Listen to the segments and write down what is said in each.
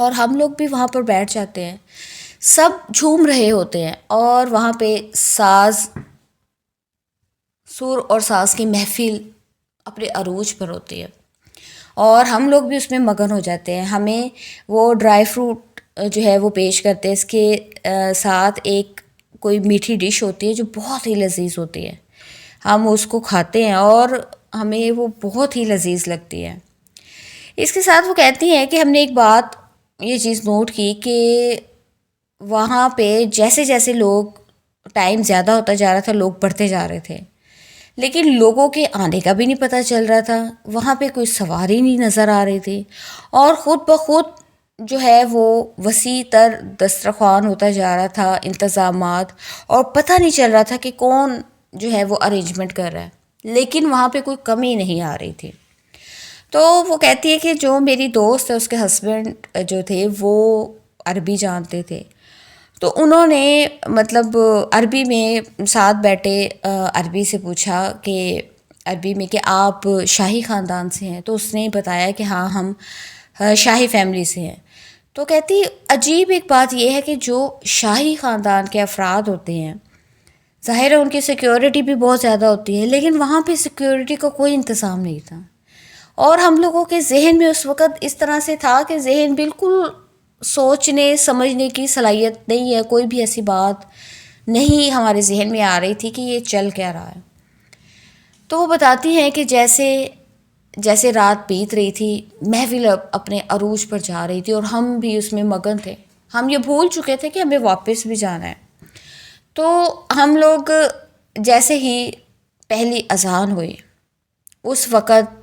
اور ہم لوگ بھی وہاں پر بیٹھ جاتے ہیں. سب جھوم رہے ہوتے ہیں اور وہاں پہ سر اور ساز کی محفل اپنے عروج پر ہوتی ہے اور ہم لوگ بھی اس میں مگن ہو جاتے ہیں. ہمیں وہ ڈرائی فروٹ جو ہے وہ پیش کرتے ہیں. اس کے ساتھ ایک کوئی میٹھی ڈش ہوتی ہے جو بہت ہی لذیذ ہوتی ہے. ہم اس کو کھاتے ہیں اور ہمیں وہ بہت ہی لذیذ لگتی ہے. اس کے ساتھ وہ کہتی ہیں کہ ہم نے ایک بات یہ چیز نوٹ کی کہ وہاں پہ جیسے جیسے لوگ ٹائم زیادہ ہوتا جا رہا تھا لوگ بڑھتے جا رہے تھے لیکن لوگوں کے آنے کا بھی نہیں پتہ چل رہا تھا. وہاں پہ کوئی سواری نہیں نظر آ رہی تھی اور خود بخود جو ہے وہ وسیع تر دسترخوان ہوتا جا رہا تھا انتظامات اور پتہ نہیں چل رہا تھا کہ کون جو ہے وہ ارینجمنٹ کر رہا ہے لیکن وہاں پہ کوئی کمی نہیں آ رہی تھی. تو وہ کہتی ہے کہ جو میری دوست ہے اس کے ہسبینڈ جو تھے وہ عربی جانتے تھے تو انہوں نے مطلب عربی میں ساتھ بیٹھے عربی سے پوچھا کہ عربی میں کہ آپ شاہی خاندان سے ہیں. تو اس نے بتایا کہ ہاں ہم شاہی فیملی سے ہیں. تو کہتی عجیب ایک بات یہ ہے کہ جو شاہی خاندان کے افراد ہوتے ہیں ظاہر ہے ان کی سیکیورٹی بھی بہت زیادہ ہوتی ہے لیکن وہاں پہ سیکیورٹی کا کوئی انتظام نہیں تھا اور ہم لوگوں کے ذہن میں اس وقت اس طرح سے تھا کہ ذہن بالکل سوچنے سمجھنے کی صلاحیت نہیں ہے. کوئی بھی ایسی بات نہیں ہمارے ذہن میں آ رہی تھی کہ یہ چل کیا رہا ہے. تو وہ بتاتی ہیں کہ جیسے رات بیت رہی تھی محفل اپنے عروج پر جا رہی تھی اور ہم بھی اس میں مگن تھے. ہم یہ بھول چکے تھے کہ ہمیں واپس بھی جانا ہے. تو ہم لوگ جیسے ہی پہلی اذان ہوئی اس وقت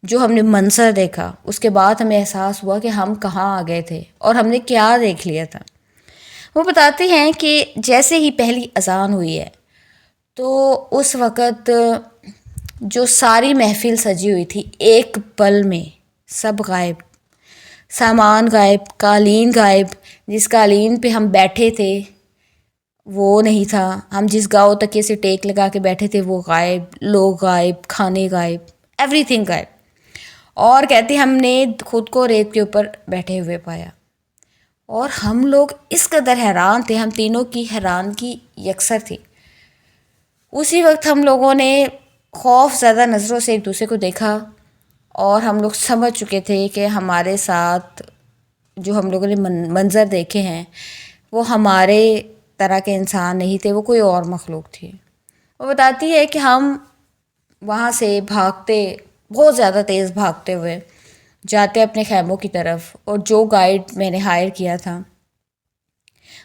جو ہم نے منظر دیکھا اس کے بعد ہمیں احساس ہوا کہ ہم کہاں آ گئے تھے اور ہم نے کیا دیکھ لیا تھا. وہ بتاتے ہیں کہ جیسے ہی پہلی اذان ہوئی ہے تو اس وقت جو ساری محفل سجی ہوئی تھی ایک پل میں سب غائب. سامان غائب، قالین غائب. جس قالین پہ ہم بیٹھے تھے وہ نہیں تھا. ہم جس گاؤ تکیے سے ٹیک لگا کے بیٹھے تھے وہ غائب. لوگ غائب، کھانے غائب، ایوری تھنگ غائب. اور کہتے ہم نے خود کو ریت کے اوپر بیٹھے ہوئے پایا اور ہم لوگ اس قدر حیران تھے. ہم تینوں کی حیرانگی یکسر تھی. اسی وقت ہم لوگوں نے خوف زدہ نظروں سے ایک دوسرے کو دیکھا اور ہم لوگ سمجھ چکے تھے کہ ہمارے ساتھ جو ہم لوگوں نے منظر دیکھے ہیں وہ ہمارے طرح کے انسان نہیں تھے، وہ کوئی اور مخلوق تھی. وہ بتاتی ہے کہ ہم وہاں سے بھاگتے، بہت زیادہ تیز بھاگتے ہوئے جاتے اپنے خیموں کی طرف اور جو گائیڈ میں نے ہائر کیا تھا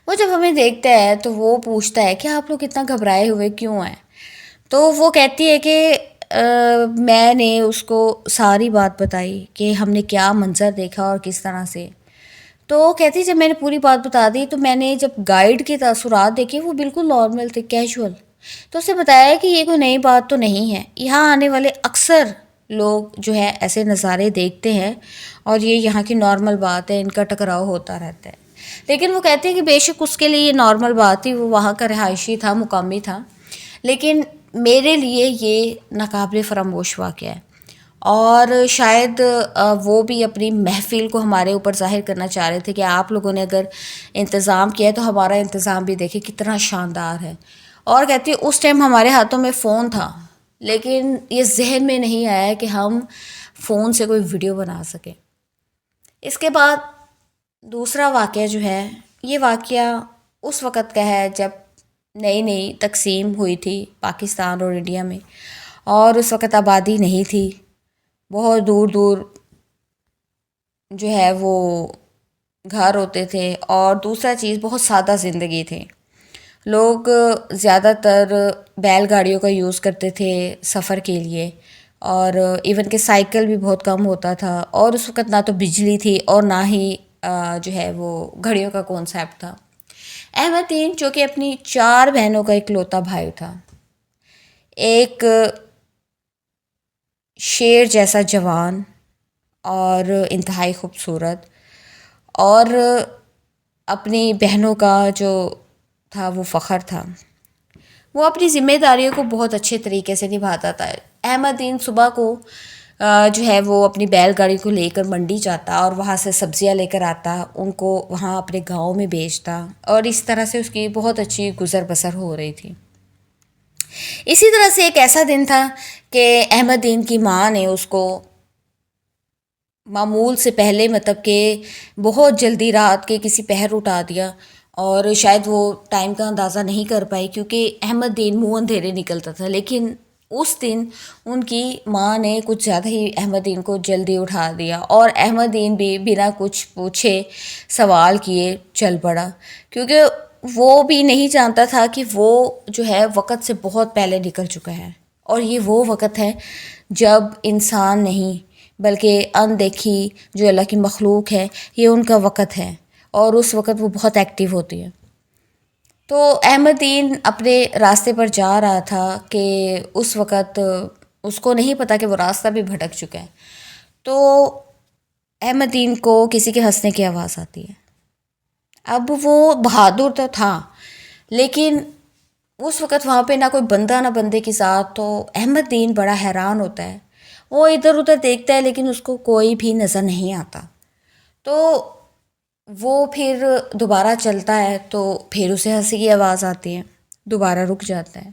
وہ جب ہمیں دیکھتا ہے تو وہ پوچھتا ہے کہ آپ لوگ اتنا گھبرائے ہوئے کیوں ہیں. تو وہ کہتی ہے کہ میں نے اس کو ساری بات بتائی کہ ہم نے کیا منظر دیکھا اور کس طرح سے. تو کہتی جب میں نے پوری بات بتا دی تو میں نے جب گائیڈ کے تاثرات دیکھے وہ بالکل نارمل تھے، کیجول. تو اسے بتایا کہ یہ کوئی نئی بات تو نہیں ہے، یہاں آنے والے اکثر لوگ جو ہے ایسے نظارے دیکھتے ہیں اور یہ یہاں کی نارمل بات ہے، ان کا ٹکراؤ ہوتا رہتا ہے. لیکن وہ کہتے ہیں کہ بے شک اس کے لیے یہ نارمل بات تھی، وہ وہاں کا رہائشی تھا، مقامی تھا، لیکن میرے لیے یہ ناقابل فراموش واقعہ ہے. اور شاید وہ بھی اپنی محفل کو ہمارے اوپر ظاہر کرنا چاہ رہے تھے کہ آپ لوگوں نے اگر انتظام کیا ہے تو ہمارا انتظام بھی دیکھیں کتنا شاندار ہے. اور کہتی ہے اس ٹائم ہمارے ہاتھوں میں فون تھا لیکن یہ ذہن میں نہیں آیا کہ ہم فون سے کوئی ویڈیو بنا سکیں. اس کے بعد دوسرا واقعہ جو ہے یہ واقعہ اس وقت کا ہے جب نئی تقسیم ہوئی تھی پاکستان اور انڈیا میں اور اس وقت آبادی نہیں تھی، بہت دور دور جو ہے وہ گھر ہوتے تھے. اور دوسرا چیز بہت سادہ زندگی تھی. لوگ زیادہ تر بیل گاڑیوں کا یوز کرتے تھے سفر کے لیے اور ایون کہ سائیکل بھی بہت کم ہوتا تھا. اور اس وقت نہ تو بجلی تھی اور نہ ہی جو ہے وہ گھڑیوں کا کانسیپٹ تھا. احمد دین جو کہ اپنی 4 بہنوں کا اکلوتا بھائی تھا، ایک شیر جیسا جوان اور انتہائی خوبصورت، اور اپنی بہنوں کا جو تھا وہ فخر تھا. وہ اپنی ذمہ داریوں کو بہت اچھے طریقے سے نبھاتا تھا. احمد دین صبح کو جو ہے وہ اپنی بیل گاڑی کو لے کر منڈی جاتا اور وہاں سے سبزیاں لے کر آتا، ان کو وہاں اپنے گاؤں میں بیچتا، اور اس طرح سے اس کی بہت اچھی گزر بسر ہو رہی تھی۔ اسی طرح سے ایک ایسا دن تھا کہ احمد دین کی ماں نے اس کو معمول سے پہلے، مطلب کہ بہت جلدی رات کے کسی پہر اٹھا دیا، اور شاید وہ ٹائم کا اندازہ نہیں کر پائی کیونکہ احمد دین منہ اندھیرے نکلتا تھا، لیکن اس دن ان کی ماں نے کچھ زیادہ ہی احمد دین کو جلدی اٹھا دیا، اور احمد دین بھی بنا کچھ پوچھے سوال کیے چل پڑا، کیونکہ وہ بھی نہیں جانتا تھا کہ وہ جو ہے وقت سے بہت پہلے نکل چکا ہے، اور یہ وہ وقت ہے جب انسان نہیں بلکہ اندیکھی جو اللہ کی مخلوق ہے، یہ ان کا وقت ہے، اور اس وقت وہ بہت ایکٹیو ہوتی ہے۔ تو احمد دین اپنے راستے پر جا رہا تھا کہ اس وقت اس کو نہیں پتا کہ وہ راستہ بھی بھٹک چکا ہے، تو احمد دین کو کسی کے ہنسنے کی آواز آتی ہے۔ اب وہ بہادر تو تھا، لیکن اس وقت وہاں پہ نہ کوئی بندہ نہ بندے کی ذات، تو احمد دین بڑا حیران ہوتا ہے، وہ ادھر ادھر دیکھتا ہے لیکن اس کو کوئی بھی نظر نہیں آتا۔ تو وہ پھر دوبارہ چلتا ہے، تو پھر اسے ہنسی کی آواز آتی ہے، دوبارہ رک جاتا ہے،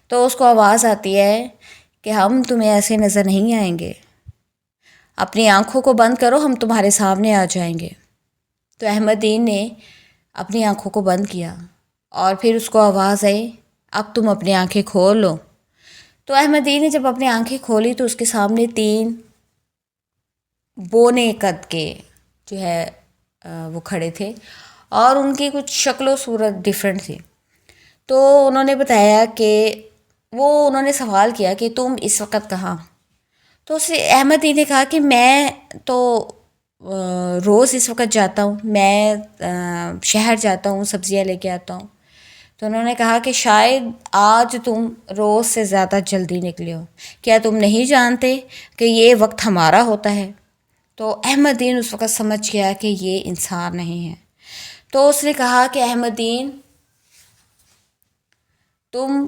تو اس کو آواز آتی ہے کہ ہم تمہیں ایسے نظر نہیں آئیں گے، اپنی آنکھوں کو بند کرو، ہم تمہارے سامنے آ جائیں گے۔ تو احمد دین نے اپنی آنکھوں کو بند کیا، اور پھر اس کو آواز آئی اب تم اپنی آنکھیں کھول لو۔ تو احمد دین نے جب اپنی آنکھیں کھولی تو اس کے سامنے 3 بونے قد کے جو ہے وہ کھڑے تھے، اور ان کی کچھ شکل و صورت ڈیفرنٹ تھی۔ تو انہوں نے بتایا کہ انہوں نے سوال کیا کہ تم اس وقت کہاں؟ تو اسے احمد دین نے کہا کہ میں تو روز اس وقت جاتا ہوں، میں شہر جاتا ہوں، سبزیاں لے کے آتا ہوں۔ تو انہوں نے کہا کہ شاید آج تم روز سے زیادہ جلدی نکلے ہو، کیا تم نہیں جانتے کہ یہ وقت ہمارا ہوتا ہے؟ تو احمد دین اس وقت سمجھ گیا کہ یہ انسان نہیں ہے۔ تو اس نے کہا کہ احمد دین تم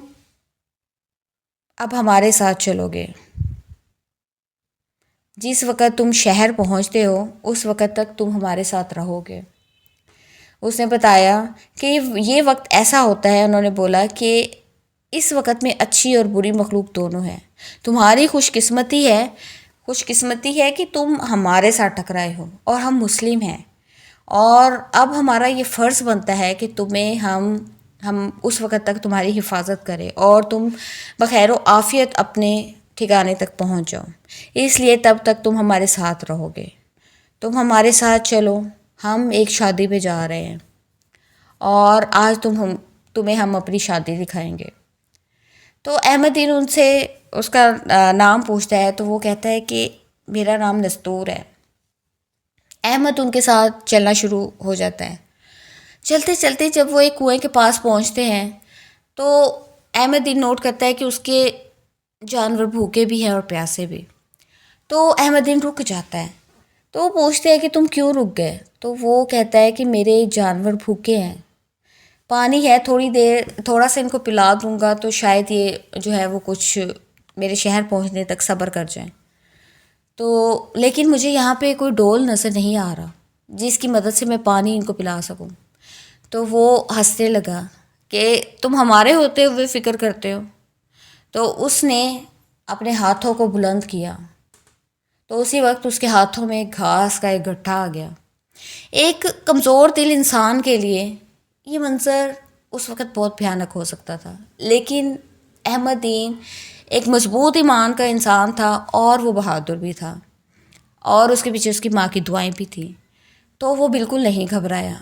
اب ہمارے ساتھ چلو گے، جس وقت تم شہر پہنچتے ہو اس وقت تک تم ہمارے ساتھ رہو گے۔ اس نے بتایا کہ یہ وقت ایسا ہوتا ہے، انہوں نے بولا کہ اس وقت میں اچھی اور بری مخلوق دونوں ہیں، تمہاری خوش قسمتی ہے کہ تم ہمارے ساتھ ٹکرائے ہو، اور ہم مسلم ہیں، اور اب ہمارا یہ فرض بنتا ہے کہ تمہیں ہم اس وقت تک تمہاری حفاظت کریں اور تم بخیر و عافیت اپنے ٹھکانے تک پہنچ جاؤ، اس لیے تب تک تم ہمارے ساتھ رہو گے، تم ہمارے ساتھ چلو، ہم ایک شادی پہ جا رہے ہیں، اور آج تمہیں ہم اپنی شادی دکھائیں گے۔ تو احمد دین ان سے اس کا نام پوچھتا ہے، تو وہ کہتا ہے کہ میرا نام نستور ہے۔ احمد ان کے ساتھ چلنا شروع ہو جاتا ہے۔ چلتے چلتے جب وہ ایک کنویں کے پاس پہنچتے ہیں تو احمد دین نوٹ کرتا ہے کہ اس کے جانور بھوکے بھی ہیں اور پیاسے بھی۔ تو احمد دین رک جاتا ہے، تو وہ پوچھتے ہیں کہ تم کیوں رک گئے؟ تو وہ کہتا ہے کہ میرے جانور بھوکے ہیں، پانی ہے تھوڑا سا ان کو پلا دوں گا تو شاید یہ جو ہے وہ کچھ میرے شہر پہنچنے تک صبر کر جائیں، تو لیکن مجھے یہاں پہ کوئی ڈول نظر نہیں آ رہا جس کی مدد سے میں پانی ان کو پلا سکوں۔ تو وہ ہنسنے لگا کہ تم ہمارے ہوتے ہوئے فکر کرتے ہو۔ تو اس نے اپنے ہاتھوں کو بلند کیا، تو اسی وقت اس کے ہاتھوں میں گھاس کا ایک گٹھا آ گیا۔ ایک کمزور دل انسان کے لیے یہ منظر اس وقت بہت بھیانک ہو سکتا تھا، لیکن احمد دین ایک مضبوط ایمان کا انسان تھا، اور وہ بہادر بھی تھا، اور اس کے پیچھے اس کی ماں کی دعائیں بھی تھیں، تو وہ بالکل نہیں گھبرایا۔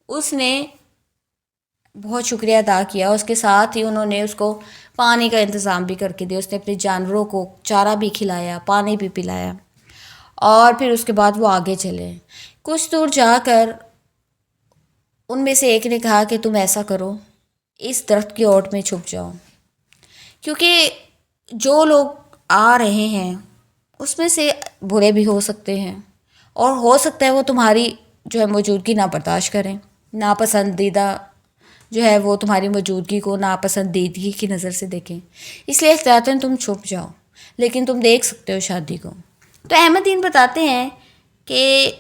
اس نے بہت شکریہ ادا کیا، اس کے ساتھ ہی انہوں نے اس کو پانی کا انتظام بھی کر کے دیا، اس نے اپنے جانوروں کو چارہ بھی کھلایا، پانی بھی پلایا، اور پھر اس کے بعد وہ آگے چلے۔ کچھ دور جا کر ان میں سے ایک نے کہا کہ تم ایسا کرو، اس درخت کی اوٹ میں چھپ جاؤ، کیونکہ جو لوگ آ رہے ہیں اس میں سے برے بھی ہو سکتے ہیں، اور ہو سکتا ہے وہ تمہاری جو ہے موجودگی نہ برداشت کریں، ناپسندیدہ جو ہے وہ تمہاری موجودگی کو ناپسندیدگی کی نظر سے دیکھیں، اس لیے احتیاطاً تم چھپ جاؤ۔ لیکن تم دیکھ سکتے ہو شادی کو. تو احمد دین بتاتے ہیں کہ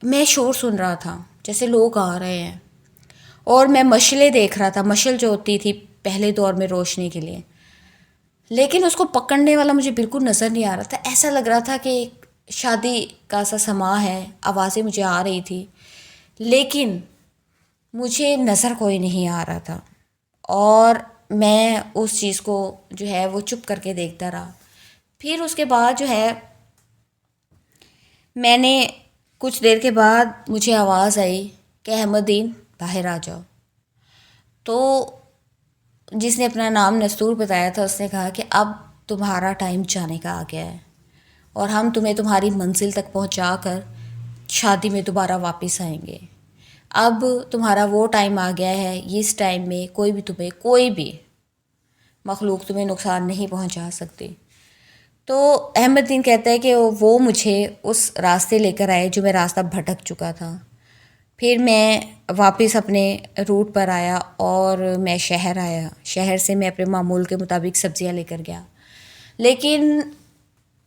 میں شور سن رہا تھا جیسے لوگ آ رہے ہیں، اور میں مشلیں دیکھ رہا تھا، مشل جو ہوتی تھی پہلے دور میں روشنی کے لیے، لیکن اس کو پکڑنے والا مجھے بالکل نظر نہیں آ رہا تھا. ایسا لگ رہا تھا کہ شادی کا سا سما ہے، آوازیں مجھے آ رہی تھی لیکن مجھے نظر کوئی نہیں آ رہا تھا، اور میں اس چیز کو جو ہے وہ چپ کر کے دیکھتا رہا. پھر اس کے بعد جو ہے میں نے کچھ دیر کے بعد مجھے آواز آئی کہ احمد دین باہر آ جاؤ. تو جس نے اپنا نام نستور بتایا تھا اس نے کہا کہ اب تمہارا ٹائم جانے کا آ گیا ہے، اور ہم تمہیں تمہاری منزل تک پہنچا کر شادی میں دوبارہ واپس آئیں گے. اب تمہارا وہ ٹائم آ گیا ہے، اس ٹائم میں کوئی بھی مخلوق تمہیں نقصان نہیں پہنچا سکتی. تو احمد دین کہتا ہے کہ وہ مجھے اس راستے لے کر آئے جو میں راستہ بھٹک چکا تھا. پھر میں واپس اپنے روٹ پر آیا اور میں شہر آیا. شہر سے میں اپنے معمول کے مطابق سبزیاں لے کر گیا، لیکن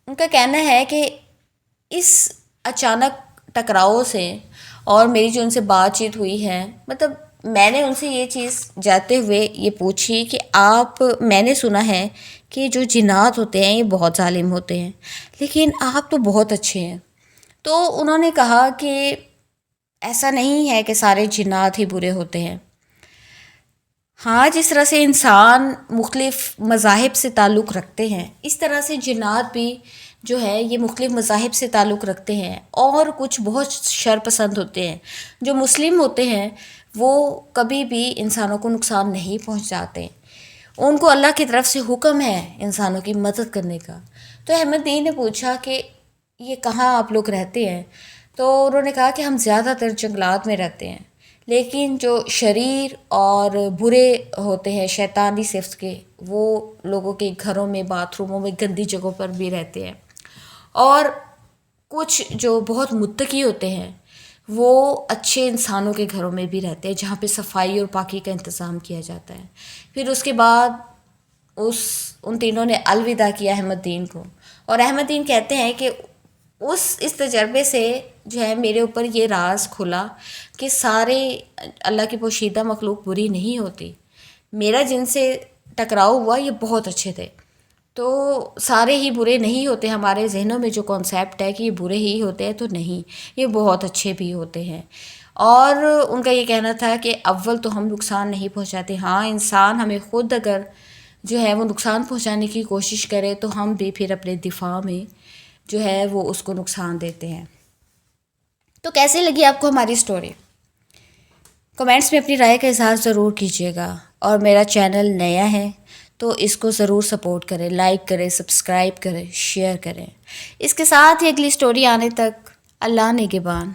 ان کا کہنا ہے کہ اس اچانک ٹکراؤ سے اور میری جو ان سے بات چیت ہوئی ہے، مطلب میں نے ان سے یہ چیز جاتے ہوئے یہ پوچھی کہ میں نے سنا ہے کہ جو جنات ہوتے ہیں یہ بہت ظالم ہوتے ہیں، لیکن آپ تو بہت اچھے ہیں. تو انہوں نے کہا کہ ایسا نہیں ہے کہ سارے جنات ہی برے ہوتے ہیں. ہاں، جس طرح سے انسان مختلف مذاہب سے تعلق رکھتے ہیں، اس طرح سے جنات بھی جو ہے یہ مختلف مذاہب سے تعلق رکھتے ہیں، اور کچھ بہت شر پسند ہوتے ہیں. جو مسلم ہوتے ہیں وہ کبھی بھی انسانوں کو نقصان نہیں پہنچاتے، ان کو اللہ کی طرف سے حکم ہے انسانوں کی مدد کرنے کا. تو احمد دین نے پوچھا کہ یہ کہاں آپ لوگ رہتے ہیں؟ تو انہوں نے کہا کہ ہم زیادہ تر جنگلات میں رہتے ہیں، لیکن جو شریر اور برے ہوتے ہیں شیطانی صفت کے، وہ لوگوں کے گھروں میں، باتھ روموں میں، گندی جگہوں پر بھی رہتے ہیں. اور کچھ جو بہت متقی ہوتے ہیں وہ اچھے انسانوں کے گھروں میں بھی رہتے ہیں جہاں پہ صفائی اور پاکی کا انتظام کیا جاتا ہے. پھر اس کے بعد ان تینوں نے الوداع کیا احمد دین کو، اور احمد دین کہتے ہیں کہ اس تجربے سے جو ہے میرے اوپر یہ راز کھلا کہ سارے اللہ کی پوشیدہ مخلوق بری نہیں ہوتی. میرا جن سے ٹکراؤ ہوا یہ بہت اچھے تھے، تو سارے ہی برے نہیں ہوتے. ہمارے ذہنوں میں جو کانسیپٹ ہے کہ یہ برے ہی ہوتے ہیں، تو نہیں، یہ بہت اچھے بھی ہوتے ہیں. اور ان کا یہ کہنا تھا کہ اول تو ہم نقصان نہیں پہنچاتے، ہاں انسان ہمیں خود اگر جو ہے وہ نقصان پہنچانے کی کوشش کرے تو ہم بھی پھر اپنے دفاع میں جو ہے وہ اس کو نقصان دیتے ہیں. تو کیسے لگی آپ کو ہماری سٹوری؟ کمنٹس میں اپنی رائے کا اظہار ضرور کیجیے گا، اور میرا چینل نیا ہے تو اس کو ضرور سپورٹ کریں، لائک کریں، سبسکرائب کریں، شیئر کریں. اس کے ساتھ ہی اگلی سٹوری آنے تک اللہ نگہبان.